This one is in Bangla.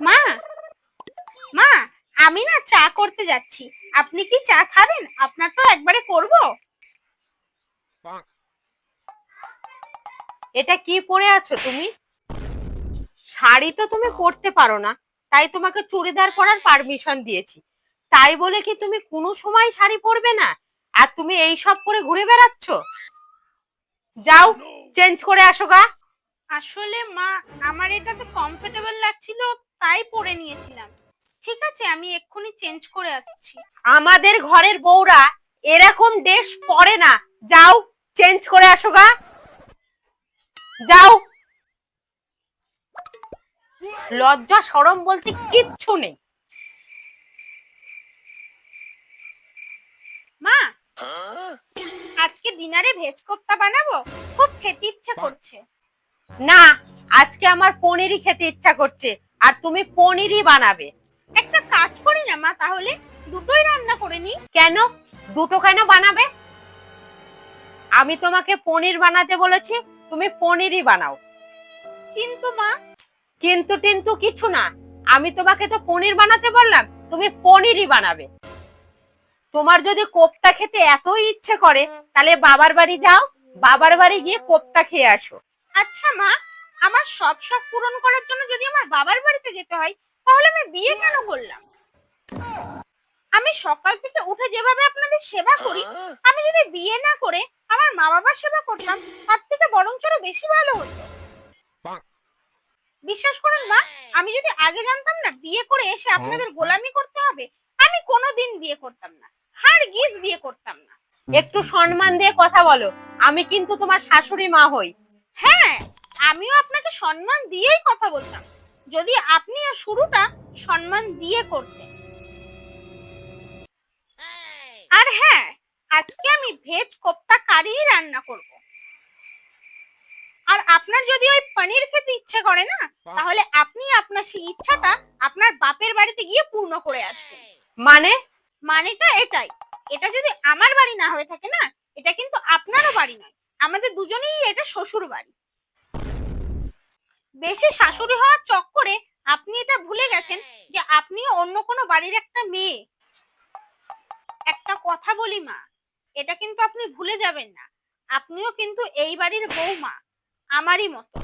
মা, মা, আমি না চা করতে যাচ্ছি। আপনি কি চা খাবেন? আপনার তো একবারে করব। এটা কি পরে আছো তুমি? শাড়ি তো তুমি পরতে পারো না, তাই তোমাকে চুড়িদার পরার পারমিশন দিয়েছি। তাই বলে কি তুমি কোনো সময় শাড়ি পরবে না? আর তুমি এই সব পরে ঘুরে বেড়াচ্ছ? যাও, চেঞ্জ করে আসো গা। আসলে মা, আমার এটা তো কমফোর্টেবল লাগছিল, তাই পরে নিয়েছিলাম। ঠিক আছে, আমি এক্ষুনি চেঞ্জ করে আসছি। আমাদের ঘরের বউরা এরকম ড্রেস পরে না। যাও, চেঞ্জ করে আসো গা। যাও। লজ্জা শরম বলতে কিচ্ছু নেই। মা, আজকে ডিনারে ভেজ কোফতা বানাবো, খুব খেতে ইচ্ছা করছে। না, আজকে আমার পনিরই খেতে ইচ্ছা করছে, আর তুমি পনিরই বানাবে। একটা কাজ করি না মা, তাহলে দুটোই রান্না করে নি। কেন? দুটো কেন বানাবে? আমি তোমাকে পনির বানাতে বলেছি, তুমি পনিরই বানাও। কিন্তু মা, কিন্তু টিন্তু কিছু না। আমি তোমাকে তো পনির বানাতে বললাম, তুমি পনিরই বানাবে। তোমার যদি কোপ্তা খেতে এতই ইচ্ছে করে, তাহলে বাবার বাড়ি যাও, বাবার বাড়ি গিয়ে কোপ্তা খেয়ে আসো। আচ্ছা মা, আমার সব শখ পূরণ করার জন্য যদি আমার বাবার বাড়িতে যেতে হয়, তাহলে আমি বিয়ে কেন করলাম? আমি সকাল থেকে উঠে যেভাবে আপনাদের সেবা করি, আমি যদি বিয়ে না করে আমার মা বাবার সেবা করতাম, তার থেকে বরঞ্চ আরো বেশি ভালো হতো। বিশ্বাস করুন মা, আমি যদি আগে জানতাম না বিয়ে করে এসে আপনাদের গোলামি করতে হবে, আমি কোনোদিন বিয়ে করতাম না, হারগিজ বিয়ে করতাম না। একটু সম্মান দিয়ে কথা বলো, আমি কিন্তু তোমার শাশুড়ি মা হই। হ্যাঁ, আমিও আপনাকে সম্মান দিয়েই কথা বলতাম, যদি আপনি আর শুরুটা সম্মান দিয়ে করতেন। আর হ্যাঁ, আজকে আমি ভেজ কোপ্তা কারি রান্না করব। আর আপনার যদি ওই পনির খেতে ইচ্ছে করে না, তাহলে আপনি আপনার সেই ইচ্ছাটা আপনার বাপের বাড়িতে গিয়ে পূর্ণ করে আসবেন। মানে? মানেটা এটাই, এটা যদি আমার বাড়ি না হয়ে থাকে না, এটা কিন্তু আপনারও বাড়ি নয়, আমাদের দুজনেই এটা শ্বশুর বাড়ি। বেশি শাশুড়ি হওয়ার চক্করে আপনি এটা ভুলে গেছেন যে আপনি অন্য কোনো বাড়ির একটা মেয়ে। একটা কথা বলি মা, এটা কিন্তু আপনি ভুলে যাবেন না, আপনিও কিন্তু এই বাড়ির বৌমা, আমারই মতো।